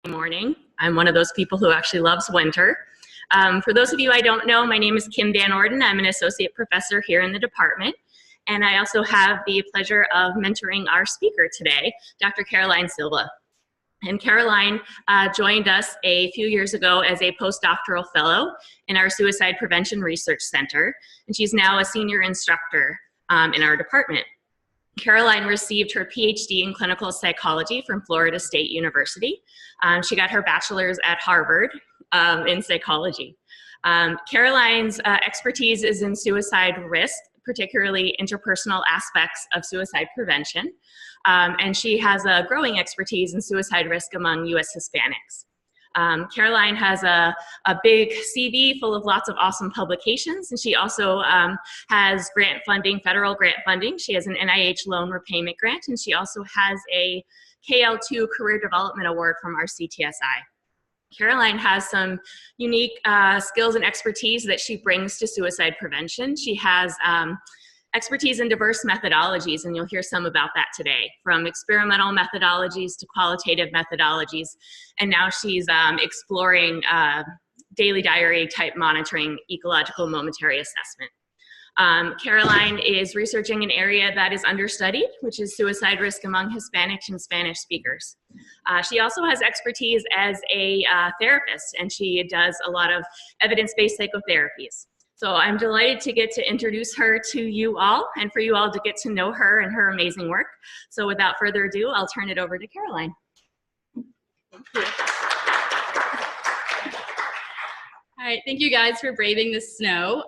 morning. I'm one of those people who actually loves winter. For those of you I don't know, my name is Kim Van Orden. I'm an associate professor here in the department. And I also have the pleasure of mentoring our speaker today, Dr. Caroline Silva. And Caroline joined us a few years ago as a postdoctoral fellow in our Suicide Prevention Research Center. And she's now a senior instructor in our department. Caroline received her PhD in clinical psychology from Florida State University. She got her bachelor's at Harvard in psychology. Caroline's expertise is in suicide risk, particularly interpersonal aspects of suicide prevention. And she has a growing expertise in suicide risk among US Hispanics. Caroline has a big CV full of lots of awesome publications, and she also has grant funding, federal grant funding. She has an NIH loan repayment grant, and she also has a KL2 Career Development Award from our CTSI. Caroline has some unique skills and expertise that she brings to suicide prevention. She has expertise in diverse methodologies, and you'll hear some about that today, from experimental methodologies to qualitative methodologies. And now she's exploring daily diary type monitoring, ecological momentary assessment. Caroline is researching an area that is understudied, which is suicide risk among Hispanic and Spanish speakers. She also has expertise as a therapist, and she does a lot of evidence-based psychotherapies. So I'm delighted to get to introduce her to you all and for you all to get to know her and her amazing work. So without further ado, I'll turn it over to Caroline. Thank you. All right, thank you guys for braving the snow.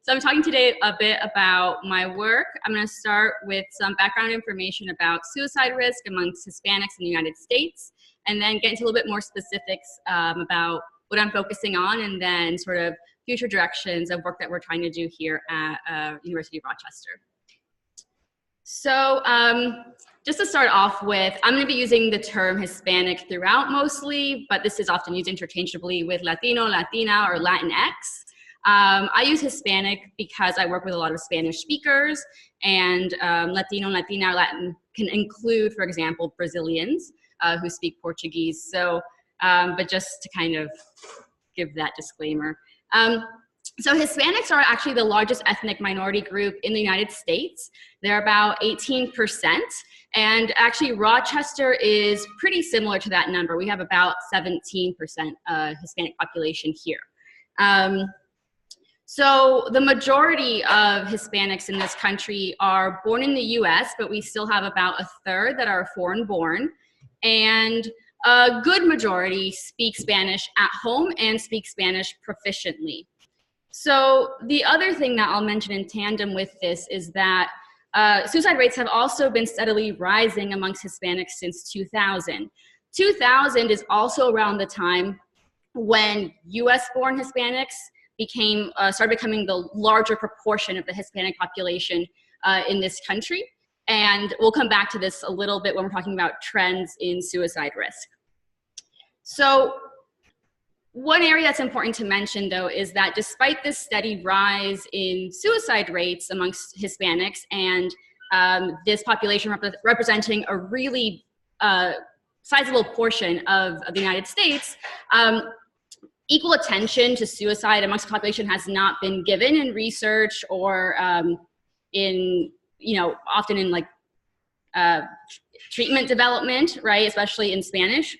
So I'm talking today a bit about my work. I'm going to start with some background information about suicide risk amongst Hispanics in the United States, and then get into a little bit more specifics about what I'm focusing on, and then sort of future directions of work that we're trying to do here at University of Rochester. So just to start off with, I'm going to be using the term Hispanic throughout mostly, but this is often used interchangeably with Latino, Latina, or Latinx. I use Hispanic because I work with a lot of Spanish speakers, and Latino, Latina, or Latin can include, for example, Brazilians who speak Portuguese. So, but just to kind of give that disclaimer. So Hispanics are actually the largest ethnic minority group in the United States. They're about 18%, and actually Rochester is pretty similar to that number. We have about 17% Hispanic population here. So the majority of Hispanics in this country are born in the US, but we still have about a third that are foreign born. And a good majority speak Spanish at home and speak Spanish proficiently. So the other thing that I'll mention in tandem with this is that suicide rates have also been steadily rising amongst Hispanics since 2000. 2000 is also around the time when US-born Hispanics started becoming the larger proportion of the Hispanic population in this country. And we'll come back to this a little bit when we're talking about trends in suicide risk. So one area that's important to mention, though, is that despite this steady rise in suicide rates amongst Hispanics and this population representing a really sizable portion of the United States, equal attention to suicide amongst the population has not been given in research or often in like treatment development, right, especially in Spanish.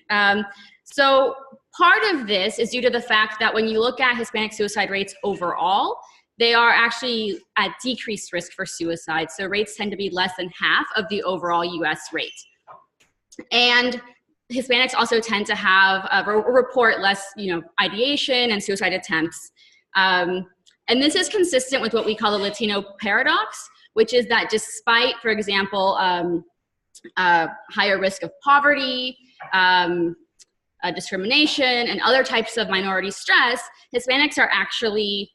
So part of this is due to the fact that when you look at Hispanic suicide rates overall, they are actually at decreased risk for suicide. So rates tend to be less than half of the overall US rate. And Hispanics also tend to have report less, ideation and suicide attempts. And this is consistent with what we call the Latino paradox, which is that despite, for example, higher risk of poverty, discrimination, and other types of minority stress, Hispanics are actually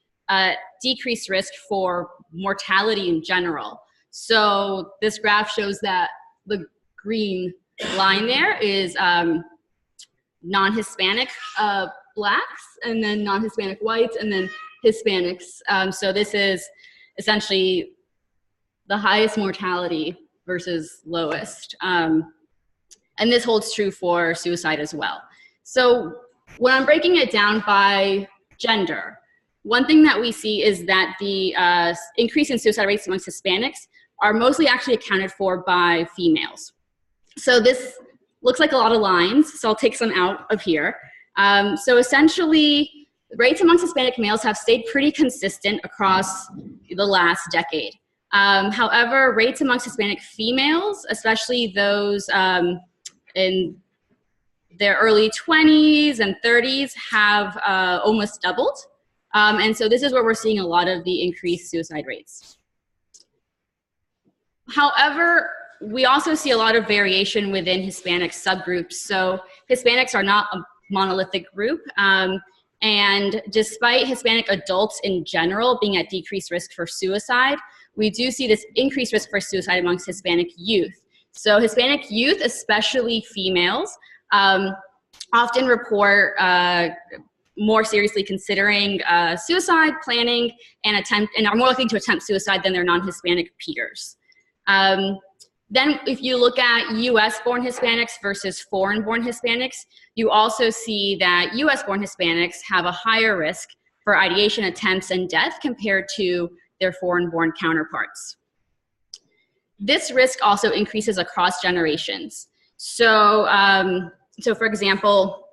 decreased risk for mortality in general. So this graph shows that the green line there is non-Hispanic blacks, and then non-Hispanic whites, and then Hispanics. So this is essentially the highest mortality versus lowest. And this holds true for suicide as well. So when I'm breaking it down by gender, one thing that we see is that the increase in suicide rates amongst Hispanics are mostly actually accounted for by females. So this looks like a lot of lines, so I'll take some out of here. So essentially, rates amongst Hispanic males have stayed pretty consistent across the last decade. However, rates amongst Hispanic females, especially those in their early 20s and 30s, have almost doubled. And so this is where we're seeing a lot of the increased suicide rates. However, we also see a lot of variation within Hispanic subgroups. So Hispanics are not a monolithic group. And despite Hispanic adults in general being at decreased risk for suicide, we do see this increased risk for suicide amongst Hispanic youth. So Hispanic youth, especially females, often report more seriously considering suicide, planning, and are more likely to attempt suicide than their non-Hispanic peers. Then if you look at US-born Hispanics versus foreign-born Hispanics, you also see that US-born Hispanics have a higher risk for ideation, attempts, and death compared to their foreign-born counterparts. This risk also increases across generations. So, for example,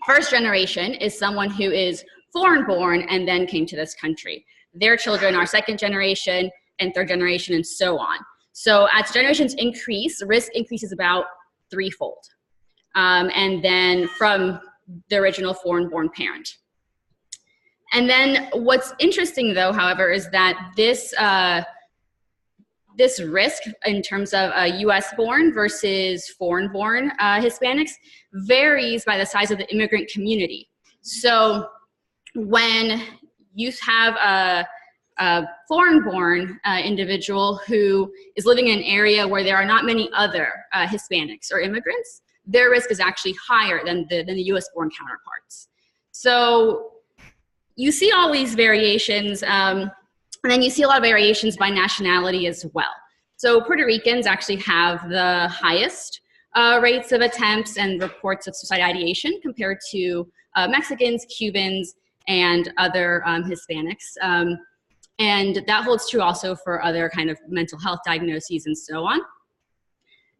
first generation is someone who is foreign-born and then came to this country. Their children are second generation and third generation and so on. So as generations increase, the risk increases about threefold. And then from the original foreign-born parent. And then what's interesting though, however, is that this risk in terms of US-born versus foreign-born Hispanics varies by the size of the immigrant community. So when you have a foreign-born individual who is living in an area where there are not many other Hispanics or immigrants, their risk is actually higher than the US-born counterparts. So you see all these variations, and then you see a lot of variations by nationality as well. So Puerto Ricans actually have the highest rates of attempts and reports of suicide ideation compared to Mexicans, Cubans, and other Hispanics. And that holds true also for other kind of mental health diagnoses and so on.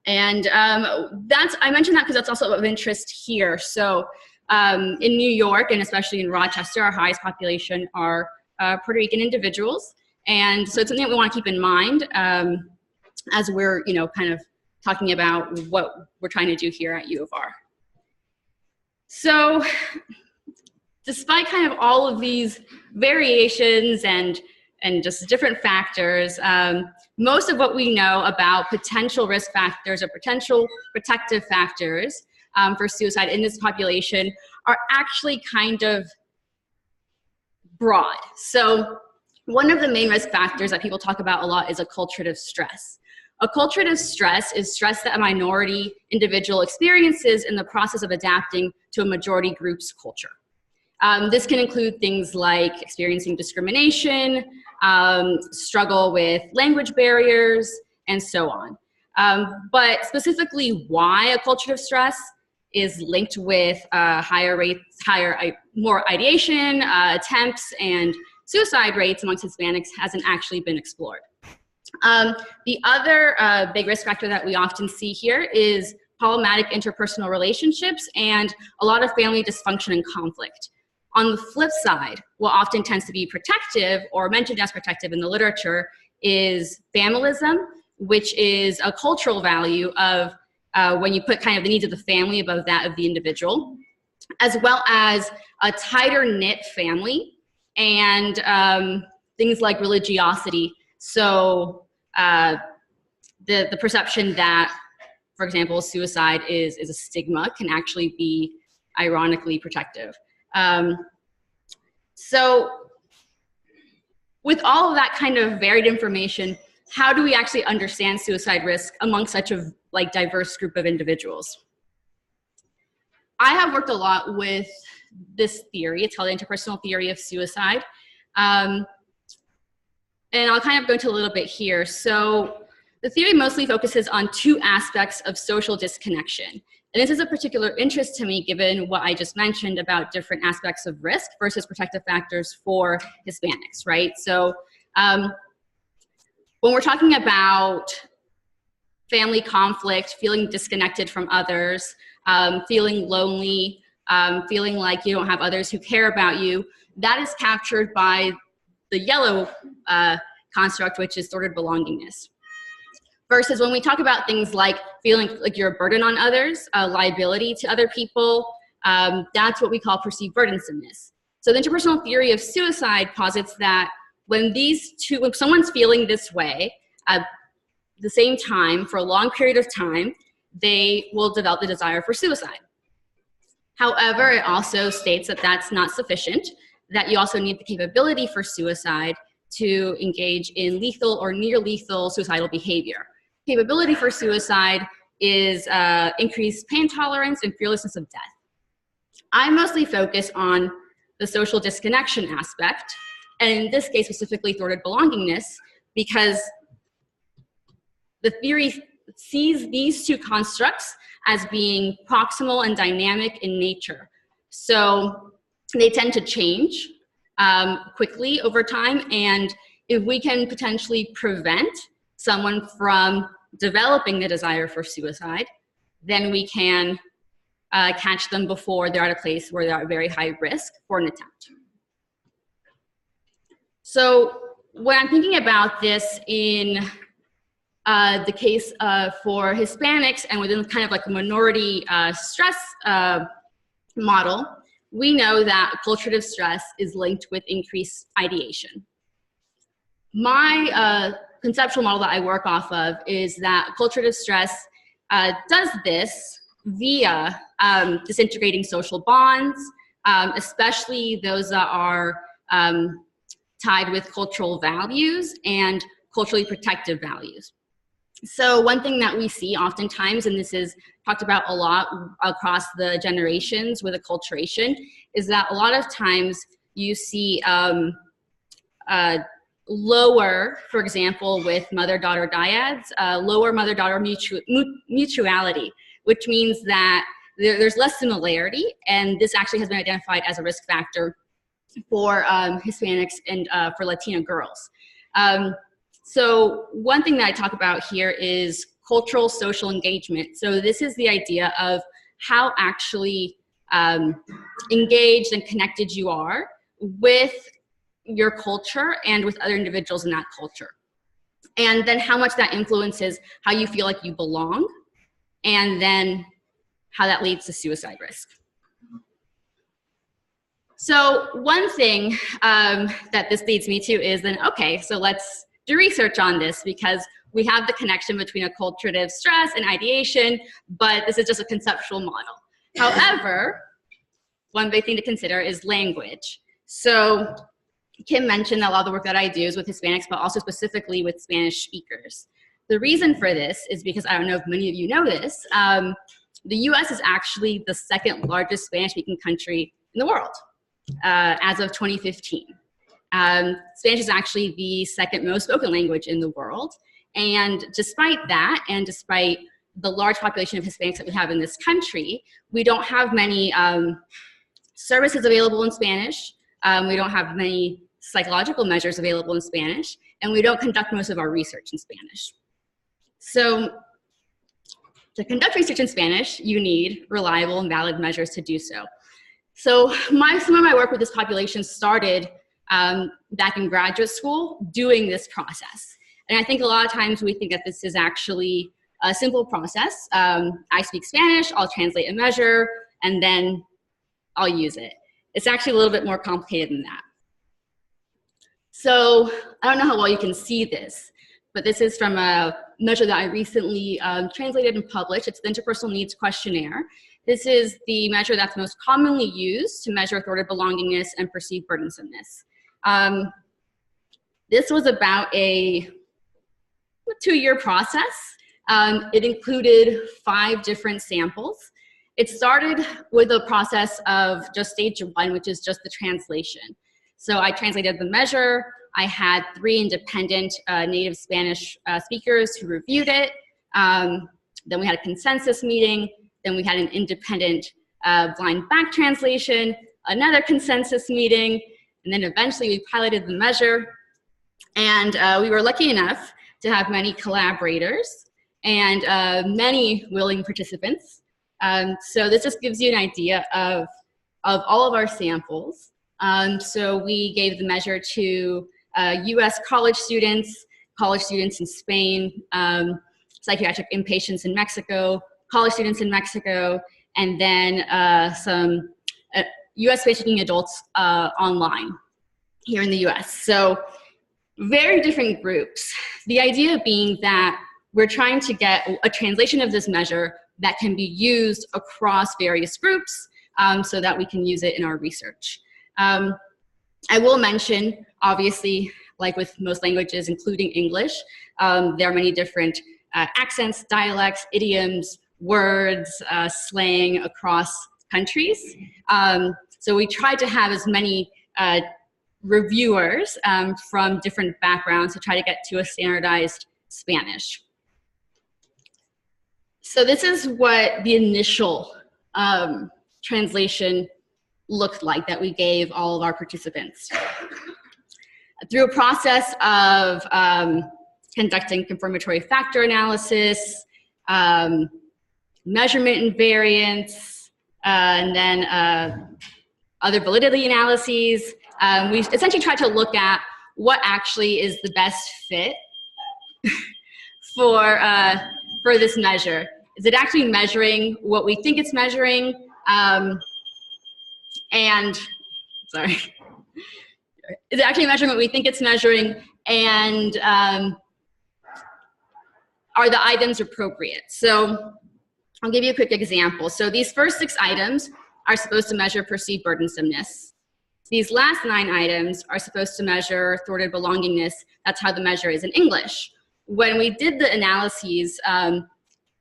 And I mentioned that because that's also of interest here. So in New York, and especially in Rochester, our highest population are Puerto Rican individuals. And so it's something that we want to keep in mind as we're, kind of talking about what we're trying to do here at U of R. So despite kind of all of these variations and just different factors, most of what we know about potential risk factors or potential protective factors for suicide in this population are actually kind of broad. So one of the main risk factors that people talk about a lot is acculturative stress. Acculturative stress is stress that a minority individual experiences in the process of adapting to a majority group's culture. This can include things like experiencing discrimination, struggle with language barriers, and so on. But specifically why acculturative stress is linked with more ideation, attempts, and suicide rates amongst Hispanics hasn't actually been explored. The other big risk factor that we often see here is problematic interpersonal relationships and a lot of family dysfunction and conflict. On the flip side, what often tends to be protective or mentioned as protective in the literature is familism, which is a cultural value of when you put kind of the needs of the family above that of the individual, as well as a tighter knit family and things like religiosity. So the perception that, for example, suicide is a stigma can actually be ironically protective. So with all of that kind of varied information, how do we actually understand suicide risk among such a diverse group of individuals? I have worked a lot with this theory. It's called the interpersonal theory of suicide. And I'll kind of go into a little bit here. So The theory mostly focuses on two aspects of social disconnection. And this is of particular interest to me given what I just mentioned about different aspects of risk versus protective factors for Hispanics, right? So when we're talking about family conflict, feeling disconnected from others, feeling lonely, feeling like you don't have others who care about you, that is captured by the yellow construct, which is thwarted belongingness. Versus when we talk about things like feeling like you're a burden on others, a liability to other people, that's what we call perceived burdensomeness. So the interpersonal theory of suicide posits that when someone's feeling this way, at the same time, for a long period of time, they will develop the desire for suicide. However, it also states that that's not sufficient, that you also need the capability for suicide to engage in lethal or near lethal suicidal behavior. Capability for suicide is increased pain tolerance and fearlessness of death. I mostly focus on the social disconnection aspect, and in this case specifically thwarted belongingness, because the theory sees these two constructs as being proximal and dynamic in nature. So they tend to change quickly over time, and if we can potentially prevent someone from developing the desire for suicide, then we can catch them before they're at a place where they're at very high risk for an attempt. So when I'm thinking about this in the case for Hispanics and within kind of like a minority stress model, we know that acculturative stress is linked with increased ideation. My conceptual model that I work off of is that acculturative stress does this via disintegrating social bonds, especially those that are tied with cultural values and culturally protective values. So one thing that we see oftentimes, and this is talked about a lot across the generations with acculturation, is that a lot of times you see lower, for example, with mother-daughter dyads, lower mother-daughter mutuality, which means that there's less similarity, and this actually has been identified as a risk factor for Hispanics and for Latina girls. So one thing that I talk about here is cultural social engagement. So this is the idea of how actually engaged and connected you are with your culture and with other individuals in that culture. And then how much that influences how you feel like you belong, and then how that leads to suicide risk. So one thing that this leads me to is then, okay, so let's do research on this, because we have the connection between acculturative stress and ideation, but this is just a conceptual model. However, one big thing to consider is language. So Kim mentioned that a lot of the work that I do is with Hispanics, but also specifically with Spanish speakers. The reason for this is because, I don't know if many of you know this, the US is actually the second largest Spanish-speaking country in the world as of 2015. Spanish is actually the second most spoken language in the world. And despite that, and despite the large population of Hispanics that we have in this country, we don't have many services available in Spanish. We don't have many psychological measures available in Spanish, and we don't conduct most of our research in Spanish. So to conduct research in Spanish, you need reliable and valid measures to do so. So some of my work with this population started back in graduate school doing this process. And I think a lot of times we think that this is actually a simple process. I speak Spanish, I'll translate a measure, and then I'll use it. It's actually a little bit more complicated than that. So I don't know how well you can see this, but this is from a measure that I recently translated and published. It's the Interpersonal Needs Questionnaire. This is the measure that's most commonly used to measure thwarted belongingness and perceived burdensomeness. This was about a 2-year process. It included 5 different samples. It started with a process of just stage 1, which is just the translation. So I translated the measure, I had 3 independent native Spanish speakers who reviewed it. Then we had a consensus meeting. Then we had an independent blind back translation, another consensus meeting, and then eventually we piloted the measure. And we were lucky enough to have many collaborators and many willing participants. So this just gives you an idea of all of our samples. So we gave the measure to US college students in Spain, psychiatric inpatients in Mexico, college students in Mexico, and then some US-based speaking adults online here in the US. So very different groups. The idea being that we're trying to get a translation of this measure that can be used across various groups so that we can use it in our research. I will mention, obviously, like with most languages, including English, there are many different accents, dialects, idioms, words, slang across countries. So we tried to have as many reviewers from different backgrounds to try to get to a standardized Spanish. So this is what the initial translation looked like that we gave all of our participants. Through a process of conducting confirmatory factor analysis, measurement and variance, and then other validity analyses, we essentially tried to look at what actually is the best fit for this measure. Is it actually measuring what we think it's measuring? Is it actually measuring what we think it's measuring? And are the items appropriate? So I'll give you a quick example. So these first 6 items are supposed to measure perceived burdensomeness. These last 9 items are supposed to measure thwarted belongingness. That's how the measure is in English. When we did the analyses,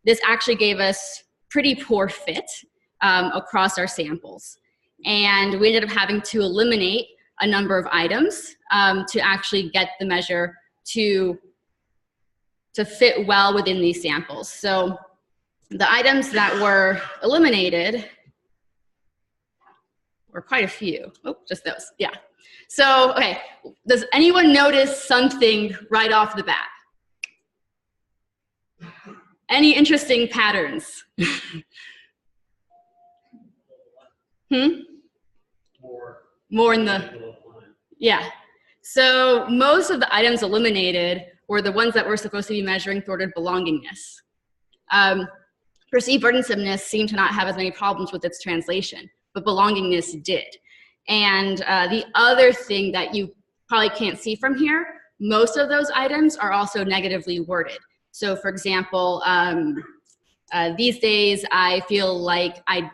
this actually gave us pretty poor fit across our samples. And we ended up having to eliminate a number of items to actually get the measure to fit well within these samples. So the items that were eliminated were quite a few. Oh, just those, yeah. So, okay, does anyone notice something right off the bat? Any interesting patterns? More in the, yeah. So most of the items eliminated were the ones that were supposed to be measuring thwarted belongingness. Perceived burdensomeness seemed to not have as many problems with its translation, but belongingness did. And the other thing that you probably can't see from here, most of those items are also negatively worded. So for example, these days I feel like I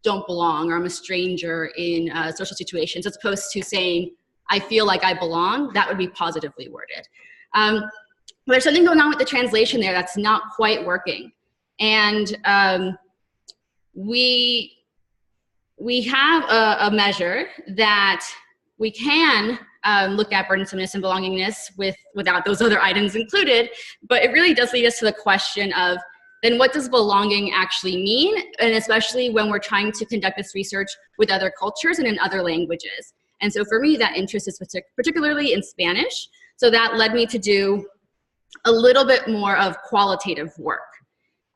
don't belong or I'm a stranger in social situations, as opposed to saying I feel like I belong. That would be positively worded. There's something going on with the translation there that's not quite working. And we have a measure that we can look at burdensomeness and belongingness without those other items included, but it really does lead us to the question of, then what does belonging actually mean? And especially when we're trying to conduct this research with other cultures and in other languages. And so for me, that interest is particularly in Spanish. So that led me to do a little bit more of qualitative work.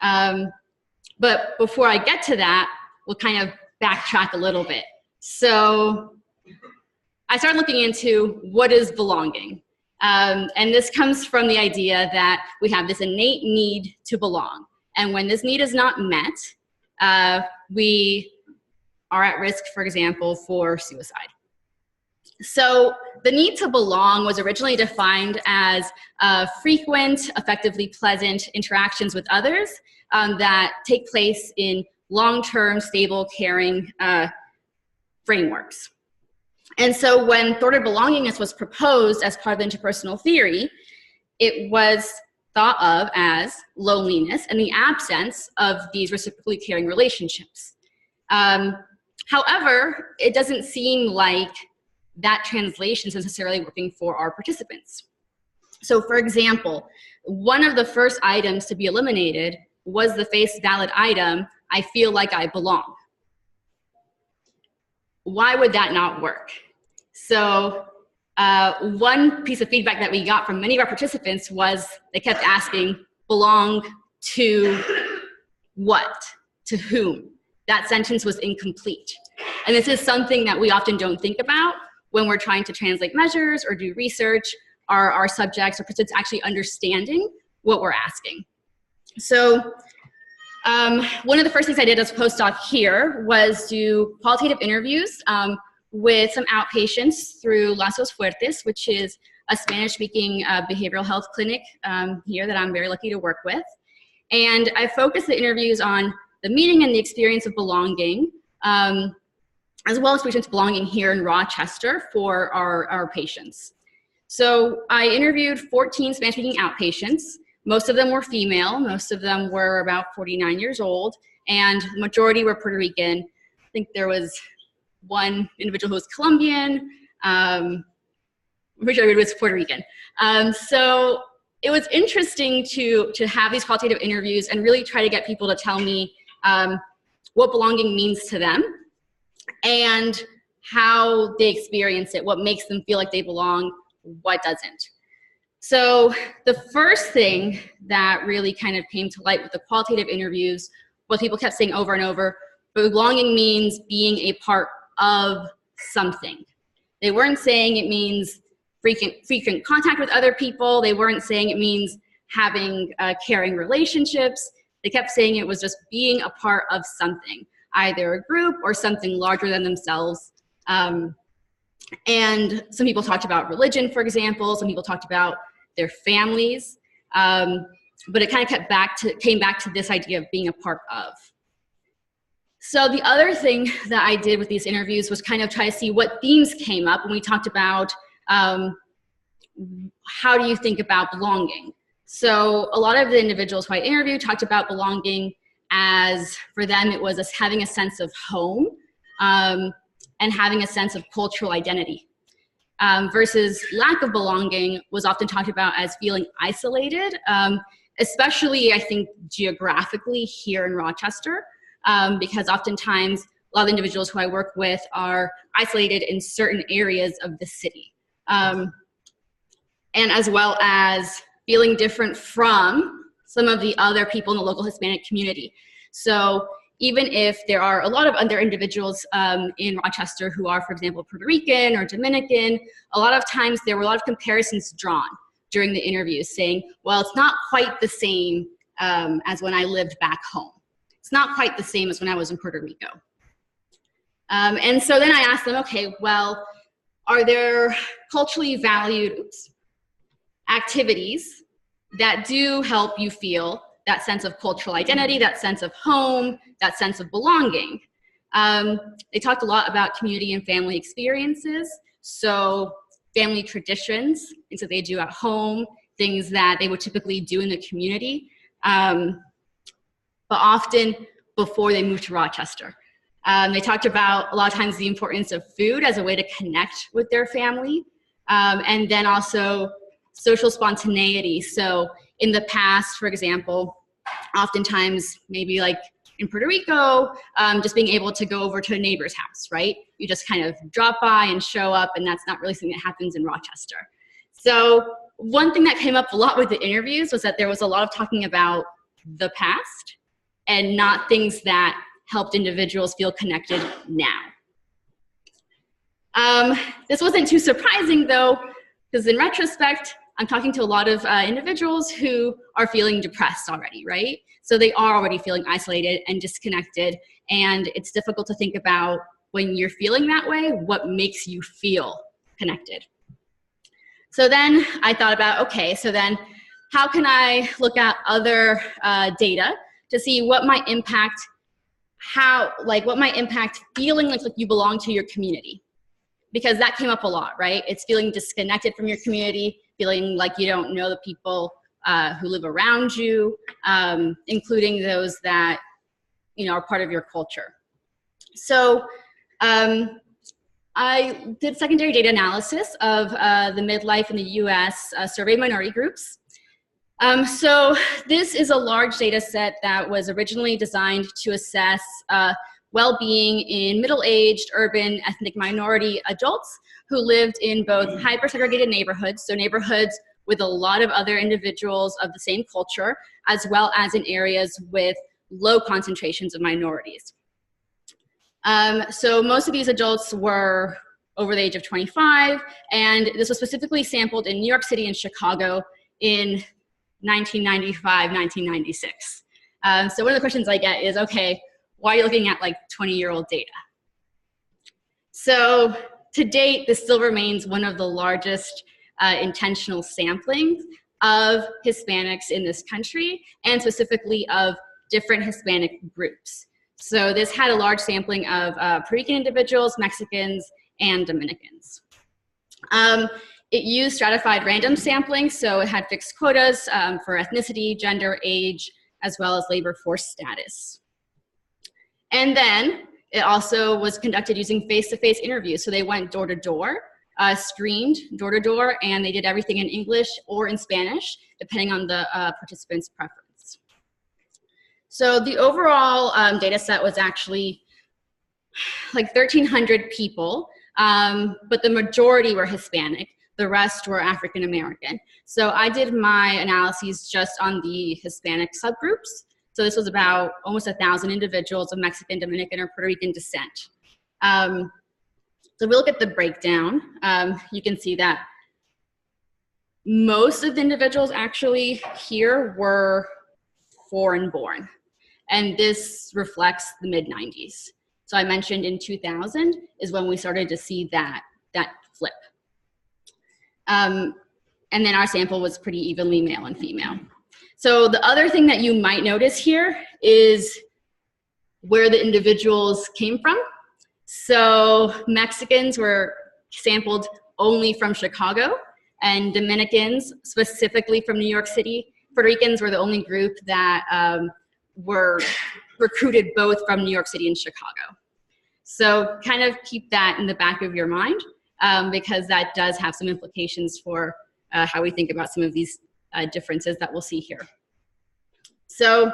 But before I get to that, we'll kind of backtrack a little bit. So I started looking into what is belonging. And this comes from the idea that we have this innate need to belong. And when this need is not met, we are at risk, for example, for suicide. So the need to belong was originally defined as frequent, effectively pleasant interactions with others that take place in long-term, stable, caring frameworks. And so when thwarted belongingness was proposed as part of interpersonal theory, it was thought of as loneliness and the absence of these reciprocally caring relationships. However, it doesn't seem like that translation is necessarily working for our participants. So for example, one of the first items to be eliminated was the face valid item, I feel like I belong. Why would that not work? So one piece of feedback that we got from many of our participants was they kept asking, belong to what? To whom? That sentence was incomplete. And this is something that we often don't think about when we're trying to translate measures or do research, our subjects or participants actually understanding what we're asking. So one of the first things I did as a postdoc here was do qualitative interviews with some outpatients through Las Dos Fuertes, which is a Spanish-speaking behavioral health clinic here that I'm very lucky to work with. And I focused the interviews on the meaning and the experience of belonging, as well as patients belonging here in Rochester for our patients. So I interviewed 14 Spanish-speaking outpatients. Most of them were female. Most of them were about 49 years old, and the majority were Puerto Rican. I think there was one individual who was Colombian. I'm pretty sure it was Puerto Rican. So it was interesting to have these qualitative interviews and really try to get people to tell me what belonging means to them and how they experience it, what makes them feel like they belong, what doesn't. So the first thing that really kind of came to light with the qualitative interviews, what people kept saying over and over, belonging means being a part of something. They weren't saying it means frequent contact with other people. They weren't saying it means having caring relationships. They kept saying it was just being a part of something, either a group or something larger than themselves. And some people talked about religion, for example. Some people talked about their families. But it kind of came back to this idea of being a part of. So the other thing that I did with these interviews was kind of try to see what themes came up when we talked about how do you think about belonging. So a lot of the individuals who I interviewed talked about belonging as, for them, it was having a sense of home and having a sense of cultural identity. Versus lack of belonging was often talked about as feeling isolated, especially I think geographically here in Rochester, because oftentimes a lot of individuals who I work with are isolated in certain areas of the city. And as well as feeling different from some of the other people in the local Hispanic community. So even if there are a lot of other individuals in Rochester who are, for example, Puerto Rican or Dominican, a lot of times there were a lot of comparisons drawn during the interviews saying, well, it's not quite the same as when I lived back home. It's not quite the same as when I was in Puerto Rico. And so then I asked them, okay, well, are there culturally valued activities that do help you feel that sense of cultural identity, that sense of home, that sense of belonging? They talked a lot about community and family experiences. So family traditions, things that they do at home, things that they would typically do in the community, but often before they moved to Rochester. They talked about a lot of times the importance of food as a way to connect with their family, and then also social spontaneity. So in the past, for example, oftentimes maybe like in Puerto Rico, just being able to go over to a neighbor's house, right? You just kind of drop by and show up, and that's not really something that happens in Rochester. So one thing that came up a lot with the interviews was that there was a lot of talking about the past and not things that helped individuals feel connected now. This wasn't too surprising though, because in retrospect, I'm talking to a lot of individuals who are feeling depressed already, right? So they are already feeling isolated and disconnected, and it's difficult to think about when you're feeling that way, what makes you feel connected. So then I thought about, okay, so then how can I look at other data to see what might impact what might impact feeling like you belong to your community? Because that came up a lot, right? It's feeling disconnected from your community, feeling like you don't know the people who live around you, including those that are part of your culture. So I did secondary data analysis of the midlife in the US survey minority groups. So this is a large data set that was originally designed to assess well-being in middle-aged, urban, ethnic minority adults who lived in both hyper-segregated neighborhoods, so neighborhoods with a lot of other individuals of the same culture, as well as in areas with low concentrations of minorities. So most of these adults were over the age of 25, and this was specifically sampled in New York City and Chicago in 1995, 1996. So one of the questions I get is, okay, why are you looking at like 20-year-old data? So to date, this still remains one of the largest intentional samplings of Hispanics in this country, and specifically of different Hispanic groups. So this had a large sampling of Puerto Rican individuals, Mexicans, and Dominicans. It used stratified random sampling, so it had fixed quotas for ethnicity, gender, age, as well as labor force status. And then it also was conducted using face-to-face interviews. So they went door to door, screened door to door, and they did everything in English or in Spanish, depending on the participant's preference. So the overall data set was actually like 1,300 people, but the majority were Hispanic. The rest were African American. So I did my analyses just on the Hispanic subgroups. So this was about almost 1,000 individuals of Mexican, Dominican, or Puerto Rican descent. So if we look at the breakdown, you can see that most of the individuals actually here were foreign born. And this reflects the mid-90s. So I mentioned in 2000 is when we started to see that flip. And then our sample was pretty evenly male and female. So the other thing that you might notice here is where the individuals came from. So Mexicans were sampled only from Chicago, and Dominicans specifically from New York City. Puerto Ricans were the only group that were recruited both from New York City and Chicago. So kind of keep that in the back of your mind, because that does have some implications for how we think about some of these differences that we'll see here. So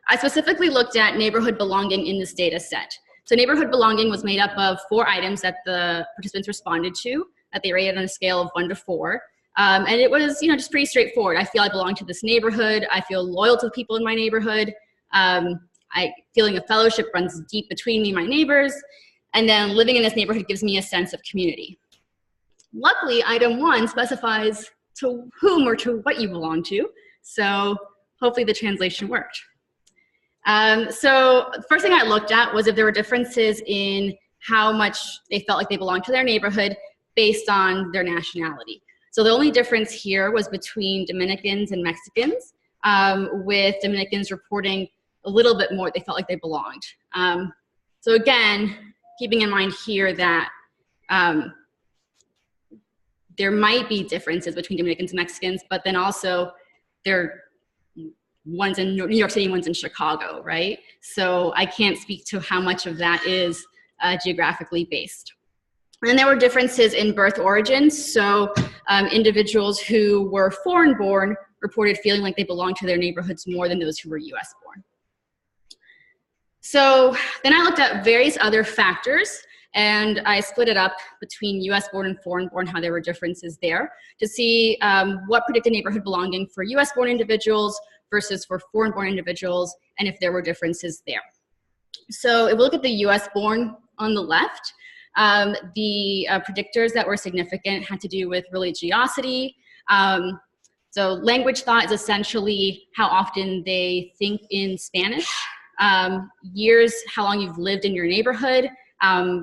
I specifically looked at neighborhood belonging in this data set. So neighborhood belonging was made up of 4 items that the participants responded to, that they rated on a scale of 1 to 4. And it was, just pretty straightforward. I feel I belong to this neighborhood. I feel loyal to the people in my neighborhood. Feeling a fellowship runs deep between me and my neighbors. And then living in this neighborhood gives me a sense of community. Luckily, item 1 specifies to whom or to what you belong to. So hopefully the translation worked. So the first thing I looked at was if there were differences in how much they felt like they belonged to their neighborhood based on their nationality. So the only difference here was between Dominicans and Mexicans, with Dominicans reporting a little bit more they felt like they belonged. So again, keeping in mind here that there might be differences between Dominicans and Mexicans, but then also one's in New York City, one's in Chicago, right? So I can't speak to how much of that is geographically based. And there were differences in birth origins. So individuals who were foreign born reported feeling like they belonged to their neighborhoods more than those who were US born. So then I looked at various other factors, and I split it up between US born and foreign born, how there were differences there, to see what predicted neighborhood belonging for US born individuals versus for foreign born individuals, and if there were differences there. So if we look at the US born on the left, the predictors that were significant had to do with religiosity. So language thought is essentially how often they think in Spanish. Years, how long you've lived in your neighborhood.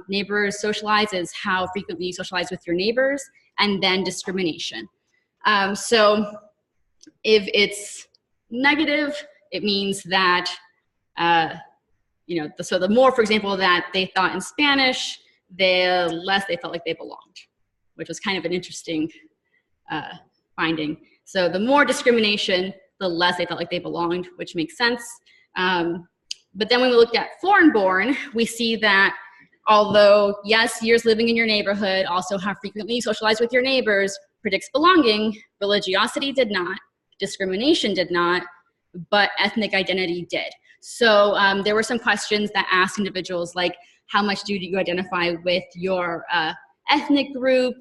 Neighbors socialize is how frequently you socialize with your neighbors, and then discrimination. So if it's negative, it means that, so the more, for example, that they thought in Spanish, the less they felt like they belonged, which was kind of an interesting finding. So the more discrimination, the less they felt like they belonged, which makes sense. But then when we looked at foreign born, we see that although yes, years living in your neighborhood, also how frequently you socialize with your neighbors predicts belonging, religiosity did not, discrimination did not, but ethnic identity did. So there were some questions that asked individuals like, how much do you identify with your ethnic group?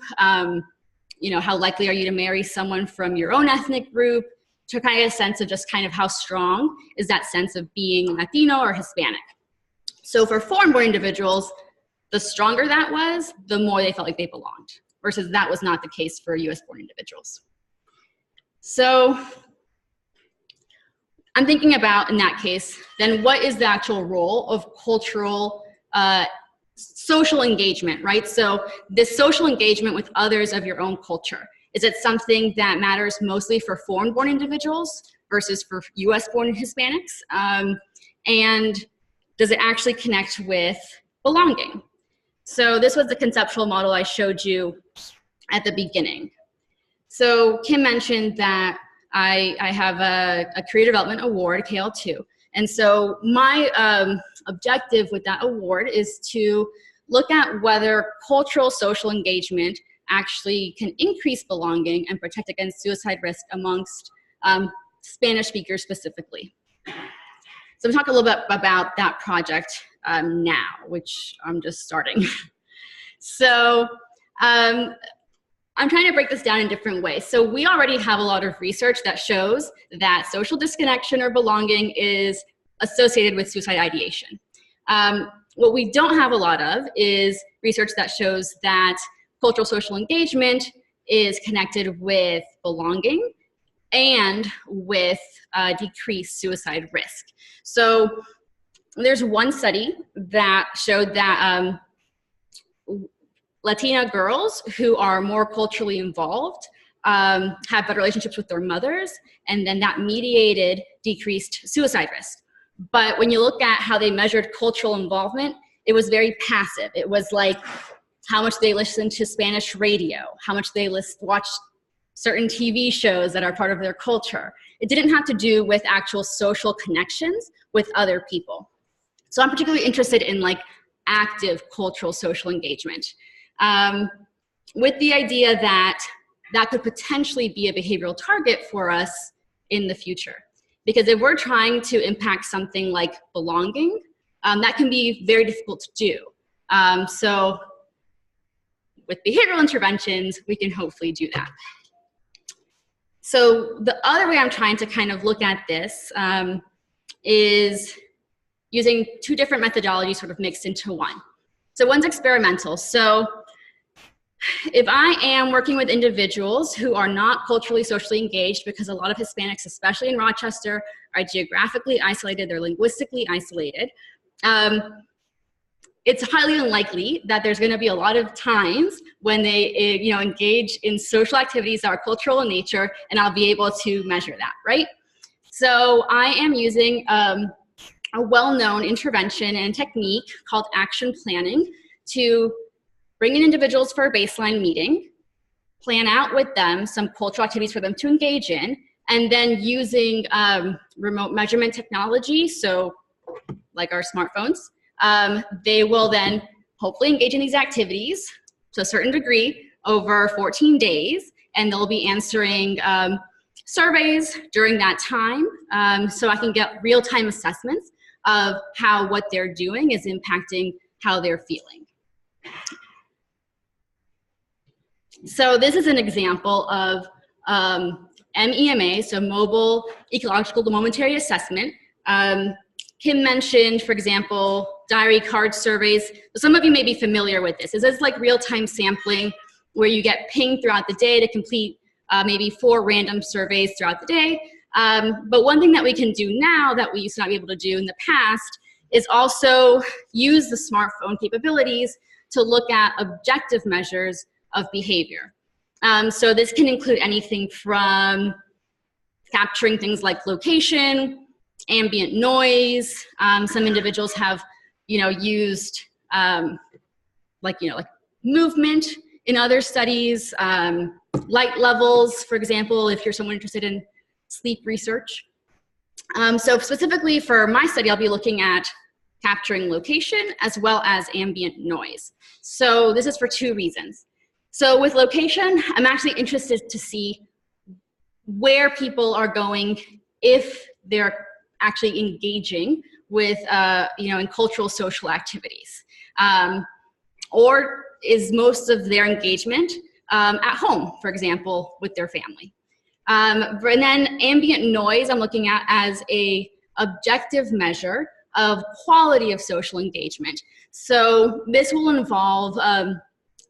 You know, how likely are you to marry someone from your own ethnic group? To kind of get a sense of just kind of how strong is that sense of being Latino or Hispanic. So for foreign-born individuals, the stronger that was, the more they felt like they belonged, versus that was not the case for US-born individuals. So I'm thinking about, in that case, then what is the actual role of cultural social engagement, right? So this social engagement with others of your own culture. Is it something that matters mostly for foreign-born individuals versus for US-born Hispanics? And does it actually connect with belonging? So this was the conceptual model I showed you at the beginning. So Kim mentioned that I have a Career Development Award, KL2. And so my objective with that award is to look at whether cultural social engagement actually can increase belonging and protect against suicide risk amongst Spanish speakers specifically. So I'm talking a little bit about that project now, which I'm just starting. So I'm trying to break this down in different ways. So we already have a lot of research that shows that social disconnection or belonging is associated with suicide ideation. What we don't have a lot of is research that shows that cultural social engagement is connected with belonging and with decreased suicide risk. So there's one study that showed that Latina girls who are more culturally involved have better relationships with their mothers, and then that mediated decreased suicide risk. But when you look at how they measured cultural involvement, it was very passive. It was like how much they listened to Spanish radio, how much they watched certain TV shows that are part of their culture. It didn't have to do with actual social connections with other people. So I'm particularly interested in like active cultural social engagement, with the idea that that could potentially be a behavioral target for us in the future. Because if we're trying to impact something like belonging, that can be very difficult to do. So with behavioral interventions, we can hopefully do that. So the other way I'm trying to kind of look at this is using two different methodologies sort of mixed into one. So one's experimental. So if I am working with individuals who are not culturally, socially engaged, because a lot of Hispanics, especially in Rochester, are geographically isolated, they're linguistically isolated, it's highly unlikely that there's going to be a lot of times when they engage in social activities that are cultural in nature, and I'll be able to measure that, right? So I am using a well-known intervention and technique called action planning to bring in individuals for a baseline meeting, plan out with them some cultural activities for them to engage in, and then using remote measurement technology, so like our smartphones, they will then hopefully engage in these activities to a certain degree over 14 days, and they'll be answering surveys during that time, so I can get real-time assessments of how what they're doing is impacting how they're feeling. So this is an example of MEMA, so Mobile Ecological Momentary Assessment. Kim mentioned, for example, diary card surveys. So some of you may be familiar with this. This is like real-time sampling where you get pinged throughout the day to complete maybe 4 random surveys throughout the day. But one thing that we can do now that we used to not be able to do in the past is also use the smartphone capabilities to look at objective measures of behavior. So this can include anything from capturing things like location, ambient noise. Some individuals have, used like movement in other studies, light levels, for example, if you're someone interested in sleep research. So specifically for my study, I'll be looking at capturing location as well as ambient noise. So this is for two reasons. So with location, I'm actually interested to see where people are going if they're actually engaging with, in cultural social activities. Or is most of their engagement at home, for example, with their family. And then ambient noise I'm looking at as a objective measure of quality of social engagement. So this will involve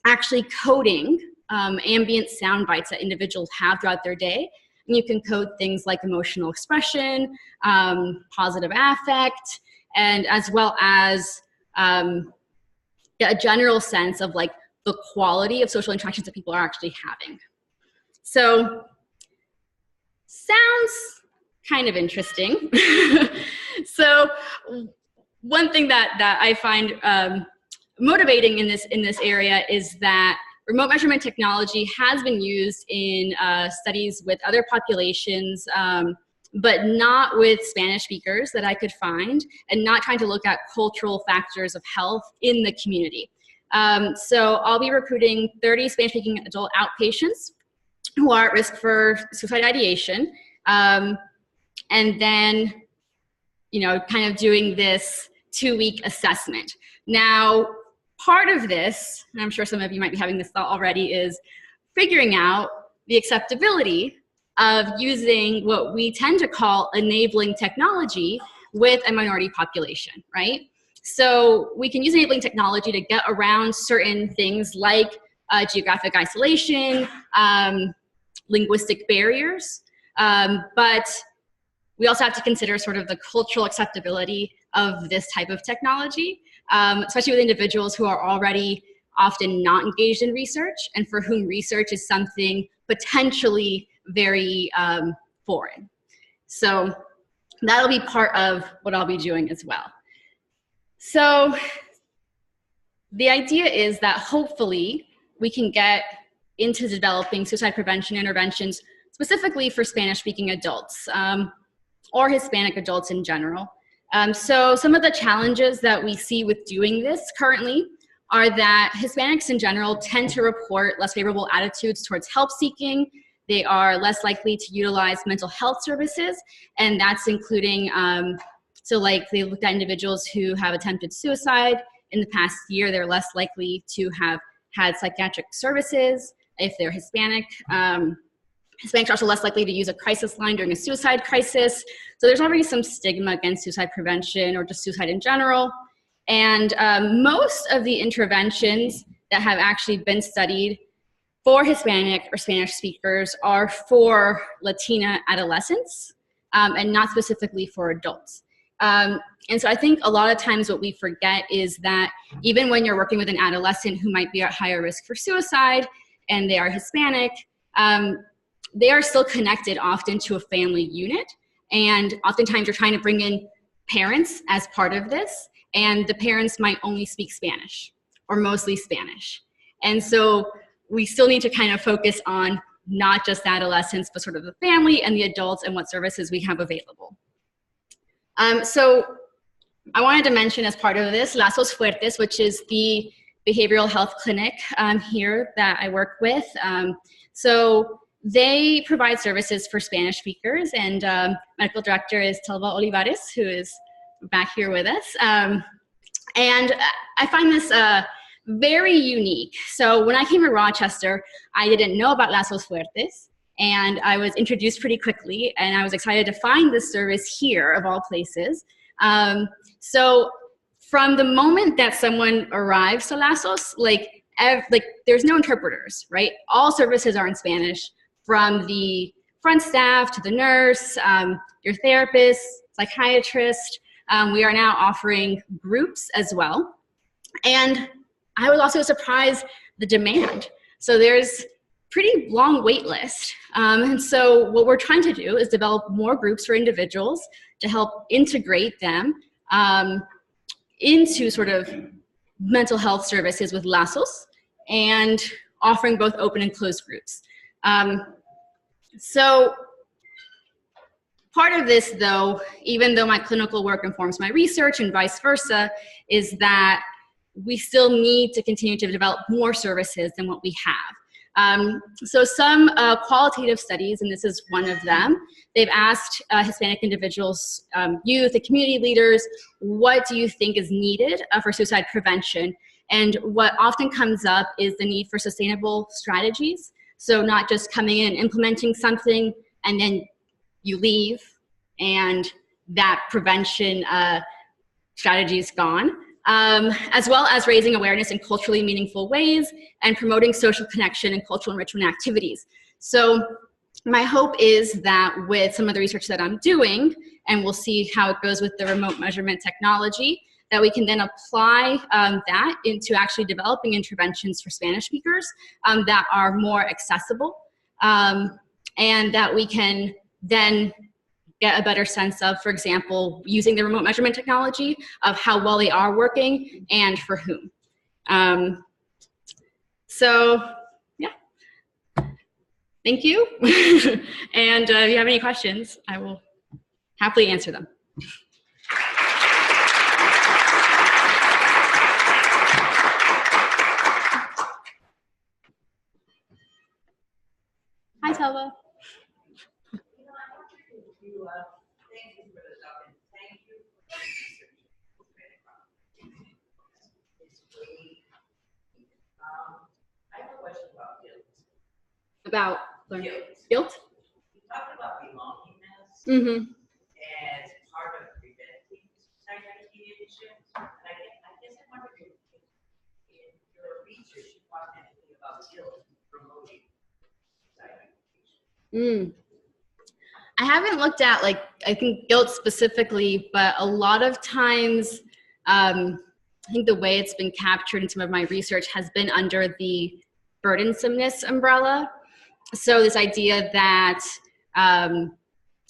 actually coding ambient sound bites that individuals have throughout their day. And you can code things like emotional expression, positive affect, and as well as a general sense of like the quality of social interactions that people are actually having. So sounds kind of interesting. So one thing that I find motivating in this area is that remote measurement technology has been used in studies with other populations, but not with Spanish speakers that I could find, and not trying to look at cultural factors of health in the community. So I'll be recruiting 30 Spanish-speaking adult outpatients who are at risk for suicide ideation, and then, kind of doing this 2-week assessment. Now, part of this, and I'm sure some of you might be having this thought already, is figuring out the acceptability of using what we tend to call enabling technology with a minority population, right? So we can use enabling technology to get around certain things like geographic isolation, linguistic barriers, but we also have to consider sort of the cultural acceptability of this type of technology, especially with individuals who are already often not engaged in research and for whom research is something potentially very foreign. So that'll be part of what I'll be doing as well. So the idea is that hopefully we can get into developing suicide prevention interventions specifically for Spanish-speaking adults or Hispanic adults in general. So some of the challenges that we see with doing this currently are that Hispanics in general tend to report less favorable attitudes towards help seeking. They are less likely to utilize mental health services, and that's including, so like they looked at individuals who have attempted suicide in the past year, they're less likely to have had psychiatric services. If they're Hispanic, Hispanics are also less likely to use a crisis line during a suicide crisis. So there's already some stigma against suicide prevention or just suicide in general. And most of the interventions that have actually been studied for Hispanic or Spanish speakers are for Latina adolescents and not specifically for adults. And so I think a lot of times what we forget is that even when you're working with an adolescent who might be at higher risk for suicide and they are Hispanic, they are still connected often to a family unit. And oftentimes you're trying to bring in parents as part of this, and the parents might only speak Spanish or mostly Spanish. And so we still need to kind of focus on not just adolescents, but sort of the family and the adults and what services we have available. So I wanted to mention as part of this, Lazos Fuertes, which is the behavioral health clinic here that I work with. So they provide services for Spanish speakers, and medical director is Telva Olivares, who is back here with us. And I find this very unique. So when I came to Rochester, I didn't know about Lazos Fuertes, and I was introduced pretty quickly, and I was excited to find this service here, of all places. So from the moment that someone arrives to Lazos, there's no interpreters, right? All services are in Spanish, from the front staff to the nurse, your therapist, psychiatrist. We are now offering groups as well. And I was also surprised the demand. So there's pretty long wait list. And so what we're trying to do is develop more groups for individuals to help integrate them into sort of mental health services with Lazos, and offering both open and closed groups. So Part of this, though, even though my clinical work informs my research and vice versa, is that we still need to continue to develop more services than what we have. So some qualitative studies, and this is one of them, they've asked Hispanic individuals, youth, and community leaders, what do you think is needed for suicide prevention? And what often comes up is the need for sustainable strategies. So not just coming in and implementing something and then you leave and that prevention strategy is gone, as well as raising awareness in culturally meaningful ways and promoting social connection and cultural enrichment activities. So my hope is that with some of the research that I'm doing, and we'll see how it goes with the remote measurement technology, that we can then apply that into actually developing interventions for Spanish speakers that are more accessible, and that we can then get a better sense of, for example, using the remote measurement technology, of how well they are working and for whom. So, yeah. Thank you. And if you have any questions, I will happily answer them. Hi, Telva. I have a question about guilt. About Guilt. Guilt? We talked about belongingness Mm-hmm. as part of preventing psychiatric and I guess I wonder if in your research you talked anything about guilt promoting psychiatric. I haven't looked at, like, I think guilt specifically, but a lot of times, I think the way it's been captured in some of my research has been under the burdensomeness umbrella. So this idea that I'm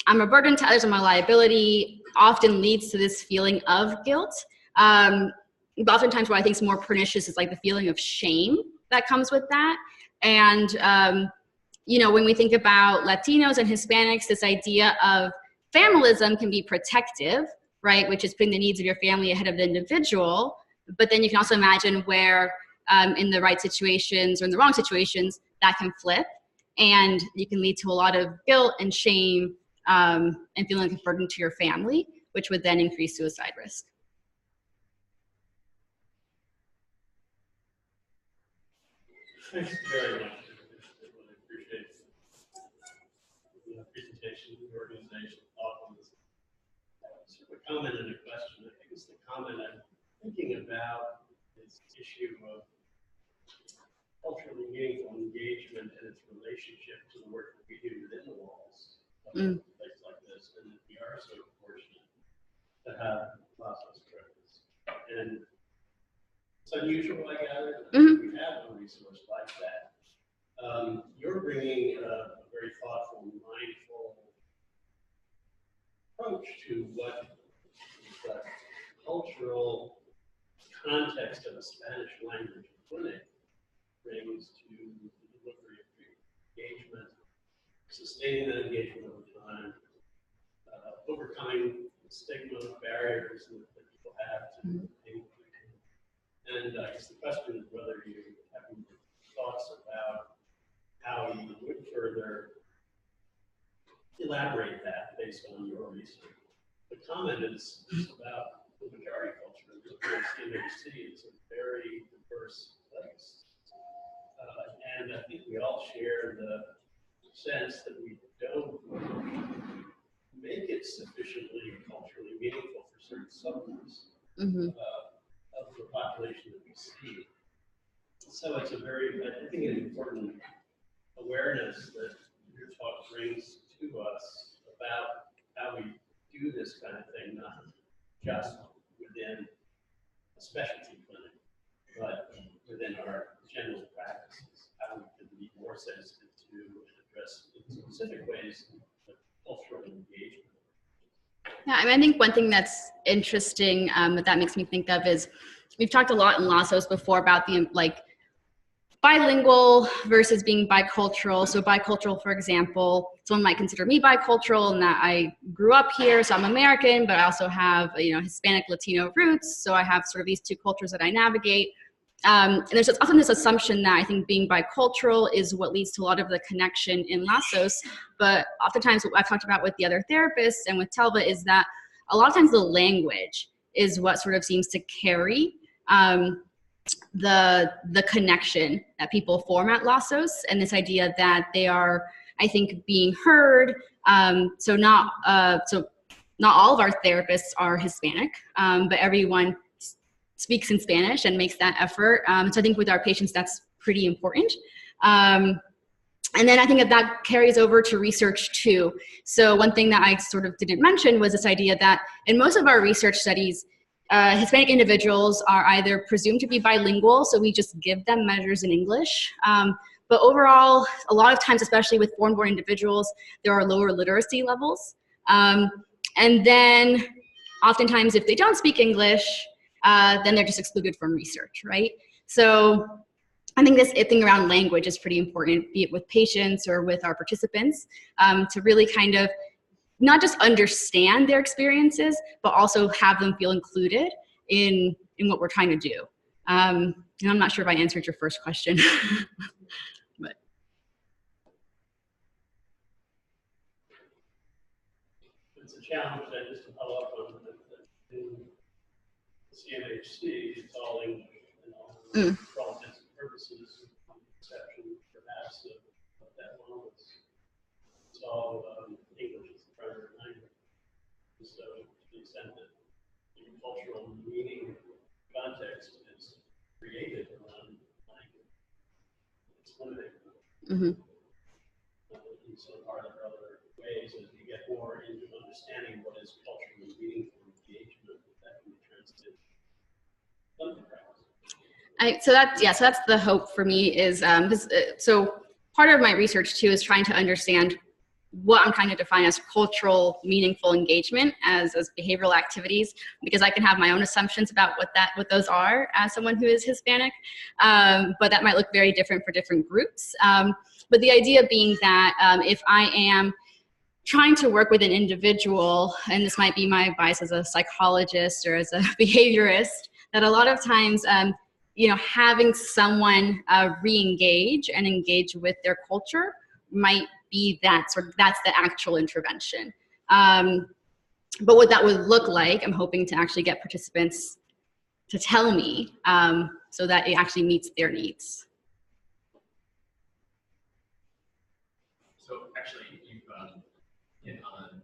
a burden to others, I'm a liability, often leads to this feeling of guilt. Oftentimes what I think is more pernicious is like the feeling of shame that comes with that. And you know, when we think about Latinos and Hispanics, this idea of familism can be protective, right? Which is putting the needs of your family ahead of the individual. But then you can also imagine where in the right situations or in the wrong situations, that can flip. And you can lead to a lot of guilt and shame and feeling like a burden to your family, which would then increase suicide risk. Thanks very much. I really appreciate the presentation, the organization, thoughtfulness. Sort of a comment and a question. I think it's the comment I'm thinking about this issue of culturally meaningful engagement and its relationship to the work that we do within the walls of a place like this, and that we are so fortunate to have process credits. And it's unusual, I gather, that we have a resource like that. You're bringing a very thoughtful, mindful approach to what the cultural context of a Spanish language clinic brings to the delivery of engagement, sustaining that engagement over time, overcoming the stigma barriers that people have to engagement. And I guess the question is whether you have any thoughts about how you would further elaborate that based on your research. The comment is about the majority culture. CMHC is a very diverse place. And I think we all share the sense that we don't make it sufficiently culturally meaningful for certain subgroups of the population that we see. So it's a very, I think, an important awareness that your talk brings to us about how we do this kind of thing, not just within a specialty clinic, but within our general practices, how we can be more sensitive to and address in specific ways the cultural engagement. Yeah, I mean, I think one thing that's interesting that makes me think of is we've talked a lot in LASOS before about the bilingual versus being bicultural. So bicultural, for example, someone might consider me bicultural in that I grew up here, so I'm American, but I also have, Hispanic, Latino roots. So I have sort of these two cultures that I navigate. And there's often this assumption that I think being bicultural is what leads to a lot of the connection in Lazos. But oftentimes what I've talked about with the other therapists and with Telva is that a lot of times the language is what sort of seems to carry the connection that people form at Lazos, and this idea that they are, I think, being heard. So not all of our therapists are Hispanic, but everyone speaks in Spanish and makes that effort. So I think with our patients, that's pretty important. And then I think that carries over to research too. So one thing that I sort of didn't mention was this idea that in most of our research studies, Hispanic individuals are either presumed to be bilingual, so we just give them measures in English. But overall, a lot of times, especially with foreign-born individuals, there are lower literacy levels. And then oftentimes, if they don't speak English, then they're just excluded from research, right? So I think this thing around language is pretty important, be it with patients or with our participants, to really kind of not just understand their experiences, but also have them feel included in what we're trying to do. And I'm not sure if I answered your first question. But. It's a challenge that just to follow up on in CMHC, it's all English, for all intents and purposes, exception perhaps of that one. It's all English is the primary language. So to the extent that the cultural meaning context is created around language, it's limited. And so are there other ways as we get more into understanding what is culturally meaningful engagement that can be translated clinical practice? So that's the hope for me is, so part of my research too is trying to understand what I'm trying to define as cultural meaningful engagement as behavioral activities, because I can have my own assumptions about what those are as someone who is Hispanic, but that might look very different for different groups. But the idea being that if I am trying to work with an individual, and this might be my bias as a psychologist or as a behaviorist, that a lot of times having someone re-engage and engage with their culture might be that's the actual intervention. But what that would look like, I'm hoping to actually get participants to tell me so that it actually meets their needs. So actually, you've hit on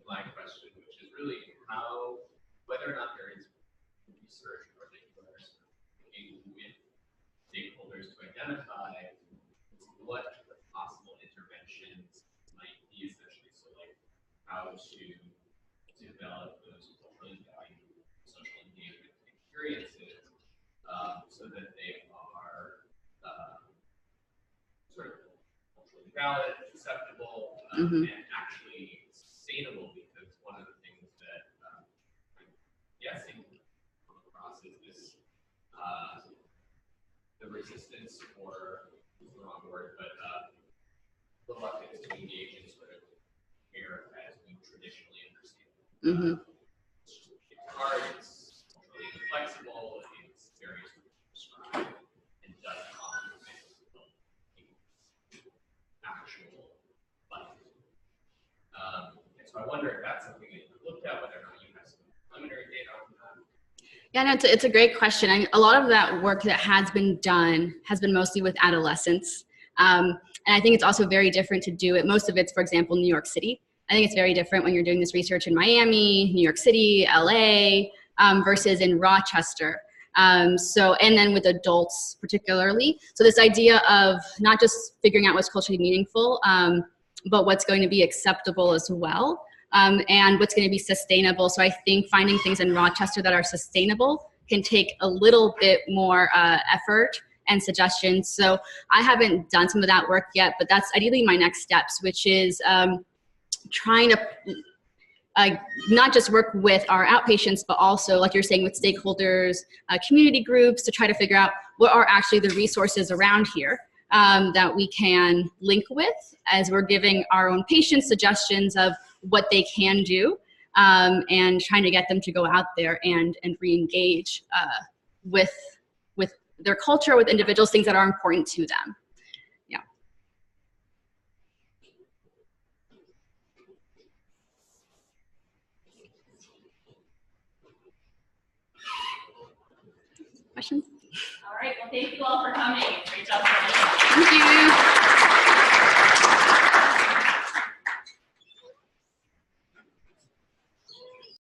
my question, which is really whether or not there is research or particulars working with stakeholders to identify what the possible interventions might be, essentially. So like how to develop those culturally valued social engagement experiences so that they are sort of culturally valid, acceptable, and actually sustainable, because one of the things that I'm guessing come across is this the resistance, or is the wrong word, but reluctance to engage in sort of care as we traditionally understand. It's hard, it's culturally inflexible, it's very prescribed, and doesn't often fit actual life. And so I wonder if that's something that you looked at, whether or not you have some preliminary data on that. Yeah, no, it's a great question. And a lot of that work that has been done has been mostly with adolescents. And I think it's also very different to do it. Most of it's, for example, New York City. I think it's very different when you're doing this research in Miami, New York City, LA, versus in Rochester. And then with adults particularly. So this idea of not just figuring out what's culturally meaningful, but what's going to be acceptable as well, and what's going to be sustainable. So I think finding things in Rochester that are sustainable can take a little bit more effort and suggestions. So I haven't done some of that work yet, but that's ideally my next steps, which is trying to not just work with our outpatients, but also, like you're saying, with stakeholders, community groups, to try to figure out what are actually the resources around here that we can link with as we're giving our own patients suggestions of what they can do, and trying to get them to go out there and re-engage with their culture, with individuals, things that are important to them. Yeah. Questions? All right, well, thank you all for coming. Great job. Thank you.